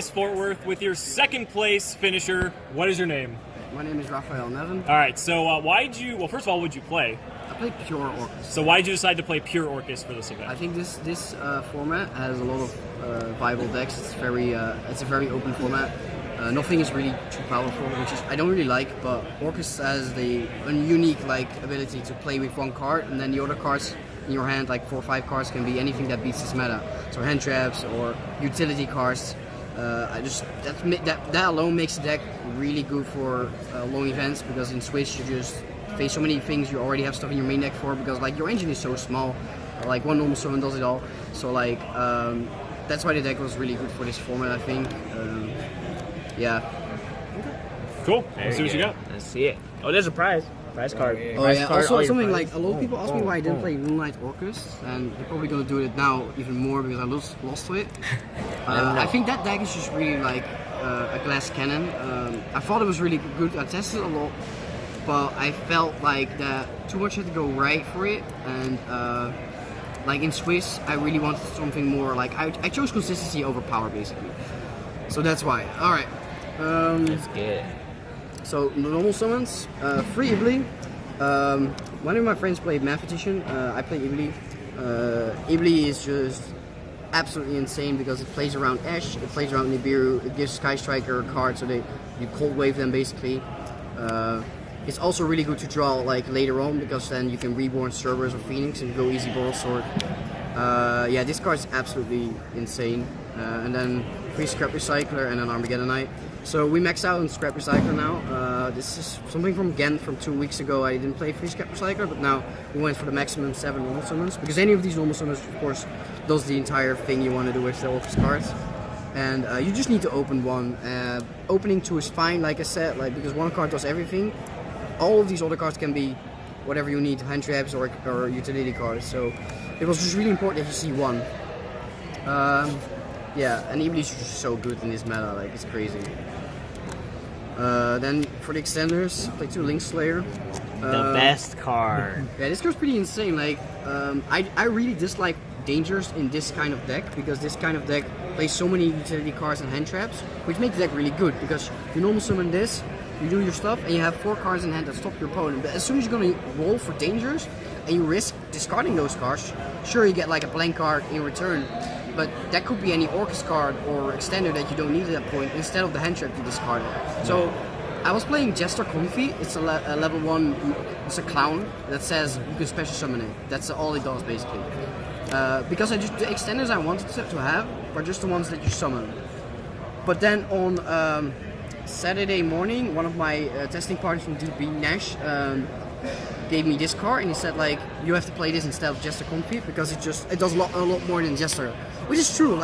Fort Worth with your second place finisher. What is your name? My name is Raphael Neven. All right, so first of all, would you play? I play pure Orcust. So why did you decide to play pure Orcust for this event? I think this format has a lot of viable decks. It's a very open format. Nothing is really too powerful, which is I don't really like. But Orcust has the unique ability to play with one card, and then the other cards in your hand, like 4 or 5 cards, can be anything that beats this meta. So hand traps or utility cards. That alone makes the deck really good for long events, because in Switch you just face so many things. You already have stuff in your main deck for, because your engine is so small. Like one normal summon does it all. So that's why the deck was really good for this format, I think. Yeah. Cool. Let's see what you got. Let's see it. Oh, there's a prize. Prize card. Oh yeah. Also something like a lot of people ask me why I didn't play Moonlight Orcust, and they're probably gonna do it now even more because I lost to it. I think that deck is just really like a glass cannon. I thought it was really good. I tested it a lot, but I felt like that too much had to go right for it, and like in Swiss, I really wanted something more. Like I chose consistency over power basically. So that's why. All right. Let's get it. So normal summons, free Ibli. One of my friends played Mathematician. I play Ibli. Ibli is just absolutely insane because it plays around Ash, it plays around Nibiru, it gives Sky Striker a card, so you cold wave them basically. It's also really good to draw later on, because then you can reborn Cerberus or Phoenix and go easy Boral Sword. Yeah, this card is absolutely insane. And then free Scrap Recycler and an Armageddonite. So we maxed out on Scrap Recycler now. This is something from Ghent from 2 weeks ago. I didn't play free Scrap Recycler, but now we went for the maximum 7 normal summons, because any of these normal summons, of course, does the entire thing you want to do with the Orcust cards. And you just need to open one. Opening 2 is fine, like I said, because one card does everything. All of these other cards can be whatever you need, hand traps or utility cards. So it was just really important that you see one. Yeah, and Iblis is just so good in this meta, it's crazy. Then for the extenders, play 2 Linkslayer. The best card. Yeah, this card's pretty insane. I really dislike dangers in this kind of deck, because this kind of deck plays so many utility cards and hand traps, which makes the deck really good, because you normal summon this, you do your stuff, and you have 4 cards in hand that stop your opponent. But as soon as you're going to roll for dangers, and you risk discarding those cards, sure, you get a blank card in return, but that could be any Orcust card or extender that you don't need at that point, instead of the hand trap you discarded. So I was playing Jester Comfy. It's a level 1, it's a clown that says you can special summon it. That's all it does basically. Because the extenders I wanted to have were just the ones that you summon. But then on Saturday morning, one of my testing partners from DB, Nash, gave me this card, and he said you have to play this instead of Jester Comfy, because it does a lot more than Jester, which is true.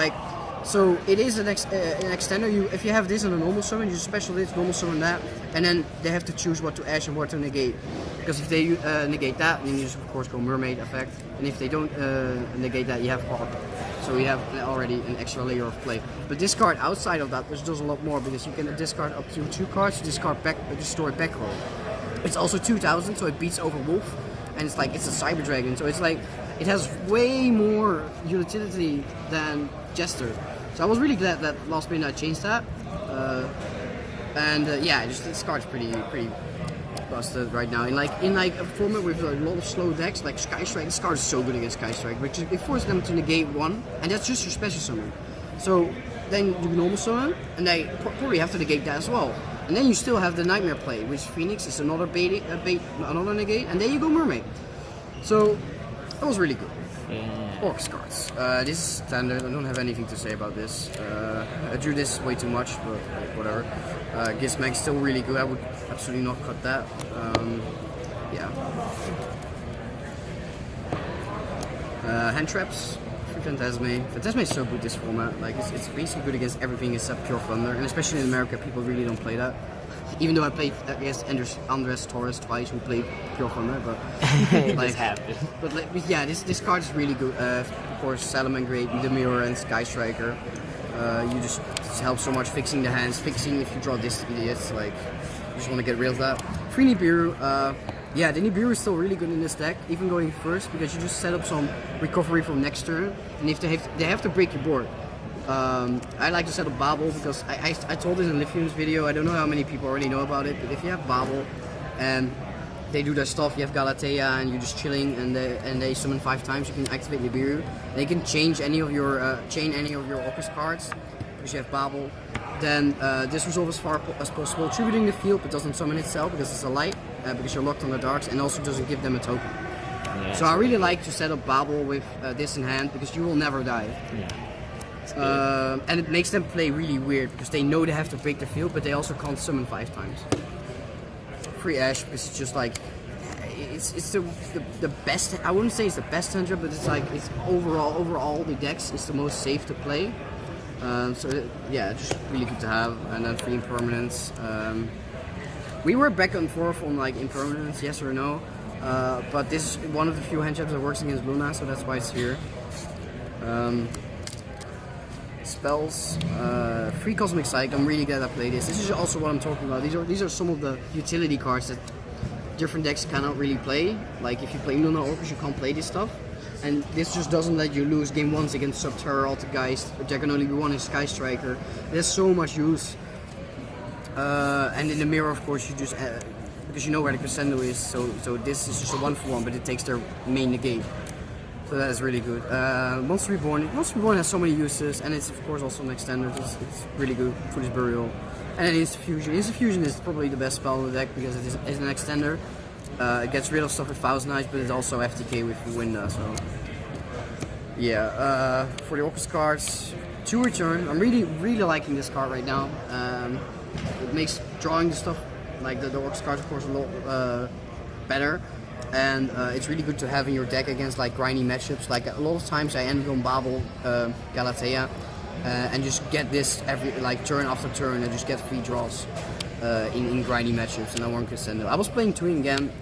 So it is an extender. If you have this in a normal summon, you special this, normal summon that, and then they have to choose what to ash and what to negate. Because if they negate that, then you just of course go Mermaid effect, and if they don't negate that, you have Harp. So you have already an extra layer of play. But this card outside of that, which does a lot more, because you can discard up to 2 cards to discard destroy back row. It's also 2000, so it beats over Wolf, and it's a Cyber Dragon, so it's it has way more utility than Jester. So I was really glad that last minute I changed that. Yeah, this card's pretty busted right now. In a format with a lot of slow decks like Sky Strike, this card is so good against Sky Strike, which it forces them to negate 1, and that's just your special summon. So then you normal summon, and they probably have to negate that as well. And then you still have the Nightmare play, which Phoenix is another another negate, and then you go Mermaid. So that was really good. Yeah. Orcust cards. This is standard. I don't have anything to say about this. I drew this way too much, but whatever. Gizmag's still really good. I would absolutely not cut that. Yeah. Hand traps. Phantasme. Phantasme is so good this format. It's basically good against everything except Pure Thunder, and especially in America, people really don't play that. Even though I played against Andres Torres twice, who played Pure Thunder, but it just happened. But yeah, this card is really good. Of course, Salamangreat, the Mirror, and Sky Striker. You just help so much fixing the hands, fixing if you draw this idiots. You just want to get rid of that. Free Nibiru. Yeah, the Nibiru is still really good in this deck, even going first, because you just set up some recovery from next turn, and if they have to break your board. I like to set up Babel because I told this in Lithium's video. I don't know how many people already know about it, but if you have Babel and they do their stuff, you have Galatea and you're just chilling and they summon 5 times, you can activate Nibiru. They can change any of your chain any of your Orcust cards because you have Babel. Then disresolve as far as possible, tributing the field but doesn't summon itself because it's a light, because you're locked on the darks, and also doesn't give them a token. Yeah, so I really like to set up Babel with this in hand because you will never die. Yeah. And it makes them play really weird because they know they have to break the field, but they also can't summon 5 times. Free Ash because it's just like it's the best. I wouldn't say it's the best hunter, but it's like it's overall the decks is the most safe to play. Yeah, just really good to have. And then free impermanence. We were back and forth on like impermanence, yes or no. But this is one of the few hand traps that works against Luna, so that's why it's here. Spells, free Cosmic Psych. I'm really glad I played this. This is also what I'm talking about. These are some of the utility cards that different decks cannot really play. Like if you play Luna Orcust, you can't play this stuff. And this just doesn't let you lose game 1s against Subterror, Altergeist. There can only be one in Sky Striker. There's so much use. And in the mirror, of course, you just because you know where the crescendo is. So this is just a 1-for-1, but it takes their main negate. So that is really good. Monster Reborn. Monster Reborn has so many uses, and it's of course also an extender. It's really good. Foolish Burial. And then Instant Fusion. Instant Fusion is probably the best spell in the deck because it's an extender. It gets rid of stuff with Thousand Eyes, but it's also FTK with Winda. So yeah, for the Orcust cards, 2 return. I'm really liking this card right now. It makes drawing the stuff like the Orcust cards, of course, a lot better. And it's really good to have in your deck against like grindy matchups. Like a lot of times I end on Babel, Galatea, and just get this every like turn after turn and just get free draws in grindy matchups. And I want Crescendo. I was playing Twin again.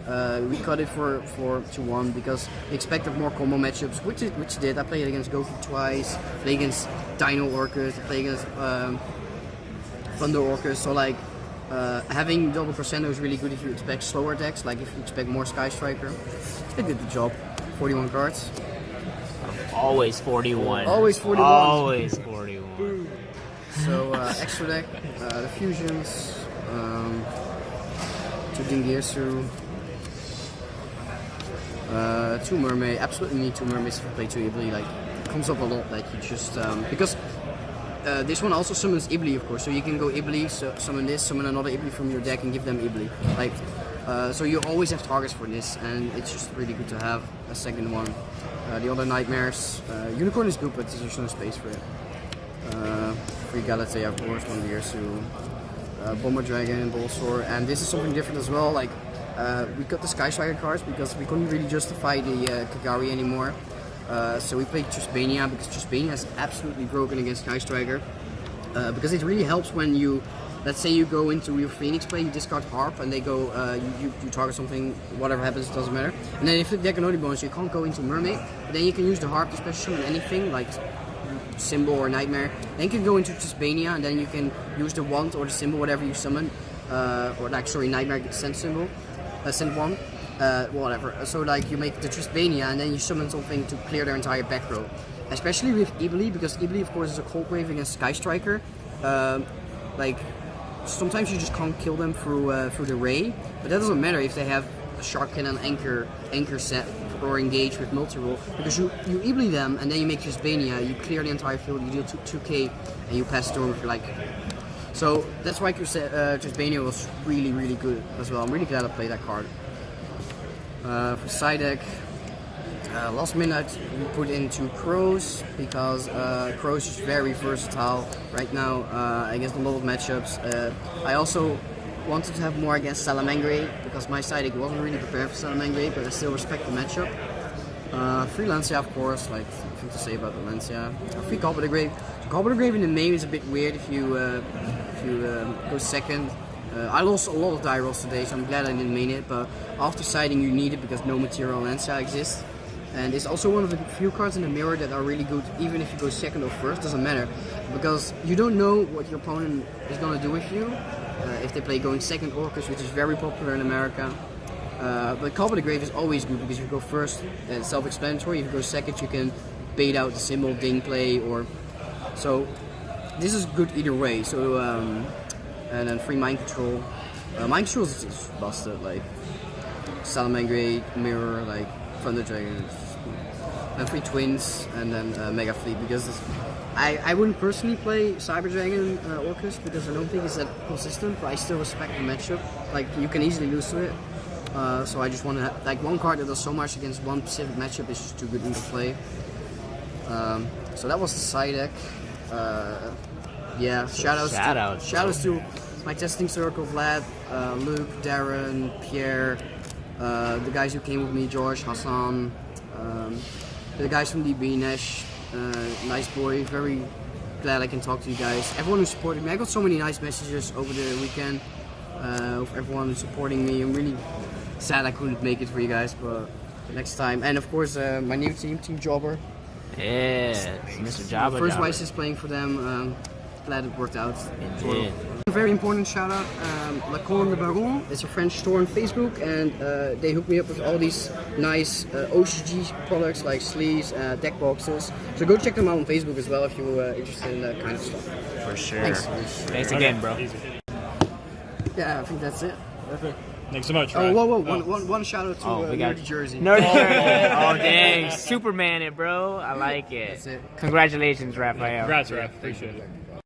We cut it for 2-1 because we expected more combo matchups, which did. I played against Goku twice, played against Dino Orcust, played against Thunder Orcust. So like. Having double Crescendo is really good if you expect slower decks, like if you expect more Sky Striker. It did the job. 41 cards. Always 41. Always 41. Always 41. So extra deck, the fusions, 2 Dingirsu, 2 Mermaid. Absolutely need 2 Mermaids if you play 2 Ibli. Like it comes up a lot. Like you just because. This one also summons Ibli, of course, so you can go Ibli, summon this, summon another Ibli from your deck and give them Ibli. Like, so you always have targets for this, and it's just really good to have a second one. The other Nightmares, Unicorn is good, but there's no space for it. Free Galatea, of course, 1 Dingirsu, Bomber Dragon, Bolsor, and this is something different as well. Like, we got the Sky Striker cards because we couldn't really justify the Kagari anymore. So we played Trustbania because Trustbania is absolutely broken against Sky Striker. Because it really helps when you, let's say you go into your Phoenix play, you discard Harp and they go, you target something, whatever happens, it doesn't matter. And then if the deck can only bonus, you can't go into Mermaid, but then you can use the Harp to special summon anything, like Symbol or Nightmare. Then you can go into Trustbania and then you can use the Wand or the Symbol, whatever you summon, or like, sorry, Nightmare Send Symbol, Send Wand. Whatever. So like you make the Trustbania and then you summon something to clear their entire back row. Especially with Ibli, because Ibli of course is a cold wave against Sky Striker. Like sometimes you just can't kill them through the Ray, but that doesn't matter if they have a Shark Cannon anchor set or engage with multi-roll, because you Ibli them and then you make Trustbania, you clear the entire field, you deal 2k and you pass turn with like. So that's why Trustbania was really good as well. I'm really glad I played that card. For side deck, last minute we put in 2 Crows because Crows is very versatile right now against a lot of matchups. I also wanted to have more against Salamangre because my side deck wasn't really prepared for Salamangre, but I still respect the matchup. Free Lancia, of course, like nothing to say about the Lancia. Free Goblet of the Grave. So Goblet of the Grave in the main is a bit weird if you go second. I lost a lot of die rolls today, so I'm glad I didn't main it, but after siding you need it because no material Lancia exists. And it's also one of the few cards in the mirror that are really good, even if you go second or first, doesn't matter. Because you don't know what your opponent is going to do with you. If they play going second Orcust, which is very popular in America. But Goblet of the Grave is always good because if you go first, it's self-explanatory. If you go second, you can bait out the Symbol, Ding play, or So this is good either way. So and then free mind control. Mind control is busted. Like Salamangre, Mirror, like Thunder Dragons, and free twins, and then Mega Fleet because I wouldn't personally play Cyber Dragon Orcust because I don't think it's that consistent. But I still respect the matchup. Like you can easily lose to it. So I just want to have like one card that does so much against one specific matchup is just too good to play. So that was the side deck. Yeah, shoutouts to my testing circle, Vlad, Luke, Darren, Pierre, the guys who came with me, George, Hassan, the guys from DB, Nash, nice boy, very glad I can talk to you guys. Everyone who supported me, I got so many nice messages over the weekend of everyone supporting me. I'm really sad I couldn't make it for you guys, but next time. And of course, my new team, Team Jobber. Yeah, Mr. Jabba. First YCS playing for them. Glad it worked out. Indeed. A very important shout out, La Colonne de Baron. It's a French store on Facebook, and they hooked me up with all these nice OCG products like sleeves, deck boxes. So go check them out on Facebook as well if you're interested in that kind of stuff. For sure. Thanks. Again, bro. Easy. Yeah, I think that's it. Perfect. Thanks so much. Oh, Ryan. whoa. One shout out to Nerdy Jersey. Nerdy Jersey. Oh, dang. Superman it, bro. I like it. That's it. Congratulations, Raphael. Congrats, Raph. Appreciate it.